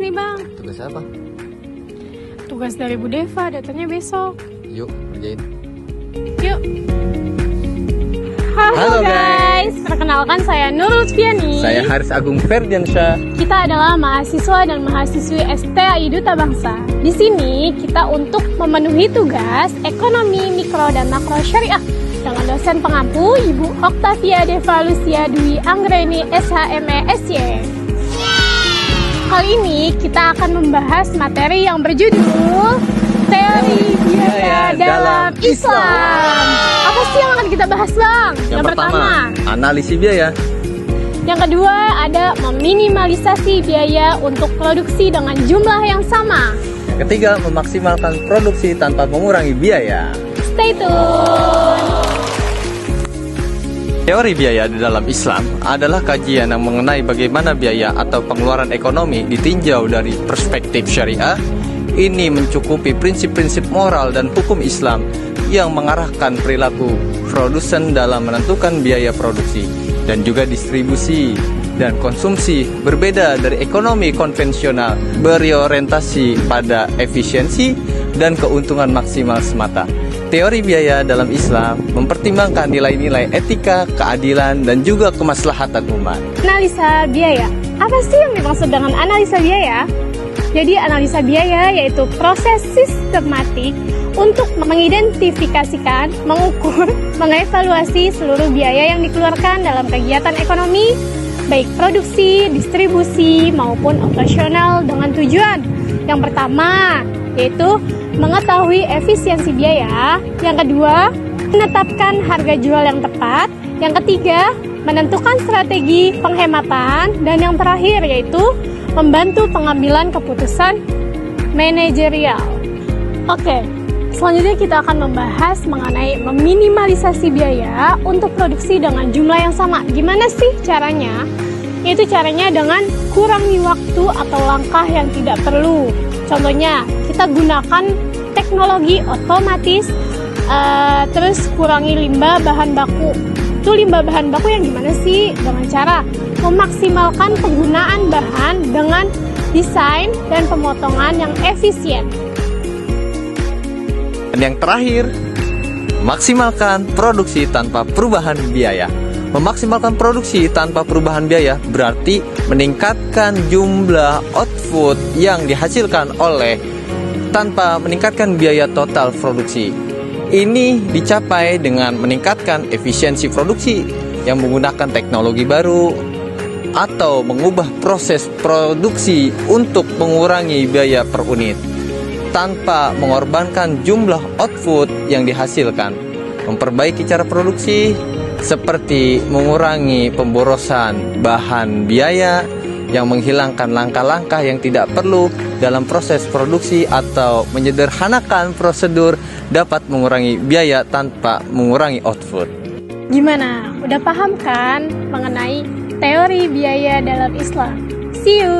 nih Bang. Tugas apa? Tugas dari Bu Deva, datanya besok. Yuk, kerjain. Yuk. Halo guys, perkenalkan saya Nurul Lutfiani. Saya Haris Agung Ferdiansyah. Kita adalah mahasiswa dan mahasiswi STAI Duta Bangsa. Di sini kita untuk memenuhi tugas ekonomi mikro dan makro syariah dengan dosen pengampu Ibu Oktavia Deva Lucia Dwi Anggreni SHME SY. Kali ini kita akan membahas materi yang berjudul Teori Biaya dalam Islam. Apa sih yang akan kita bahas, Bang? Yang pertama, analisis biaya. Yang kedua, ada meminimalisasi biaya untuk produksi dengan jumlah yang sama. Yang ketiga, memaksimalkan produksi tanpa mengurangi biaya. Stay tune. Teori biaya di dalam Islam adalah kajian yang mengenai bagaimana biaya atau pengeluaran ekonomi ditinjau dari perspektif syariah. Ini mencukupi prinsip-prinsip moral dan hukum Islam yang mengarahkan perilaku produsen dalam menentukan biaya produksi dan juga distribusi dan konsumsi. Berbeda dari ekonomi konvensional, berorientasi pada efisiensi dan keuntungan maksimal semata. Teori biaya dalam Islam mempertimbangkan nilai-nilai etika, keadilan, dan juga kemaslahatan umat. Analisa biaya. Apa sih yang dimaksud dengan analisa biaya? Jadi analisa biaya yaitu proses sistematik untuk mengidentifikasikan, mengukur, mengevaluasi seluruh biaya yang dikeluarkan dalam kegiatan ekonomi, baik produksi, distribusi, maupun operasional dengan tujuan. Yang pertama, yaitu mengetahui efisiensi biaya. Yang kedua, menetapkan harga jual yang tepat. Yang ketiga, menentukan strategi penghematan. Dan yang terakhir, yaitu membantu pengambilan keputusan manajerial. Oke, selanjutnya kita akan membahas mengenai meminimalisasi biaya untuk produksi dengan jumlah yang sama. Gimana sih caranya? Yaitu caranya dengan kurangi waktu atau langkah yang tidak perlu. Contohnya, kita gunakan teknologi otomatis, terus kurangi limbah bahan baku. Itu limbah bahan baku yang gimana sih? Dengan cara memaksimalkan penggunaan bahan dengan desain dan pemotongan yang efisien. Dan yang terakhir, maksimalkan produksi tanpa perubahan biaya. Memaksimalkan produksi tanpa perubahan biaya berarti meningkatkan jumlah output yang dihasilkan oleh tanpa meningkatkan biaya total produksi. Ini dicapai dengan meningkatkan efisiensi produksi yang menggunakan teknologi baru atau mengubah proses produksi untuk mengurangi biaya per unit tanpa mengorbankan jumlah output yang dihasilkan. Memperbaiki cara produksi seperti mengurangi pemborosan bahan biaya yang menghilangkan langkah-langkah yang tidak perlu dalam proses produksi atau menyederhanakan prosedur dapat mengurangi biaya tanpa mengurangi output. Gimana? Udah paham kan mengenai teori biaya dalam Islam? See you!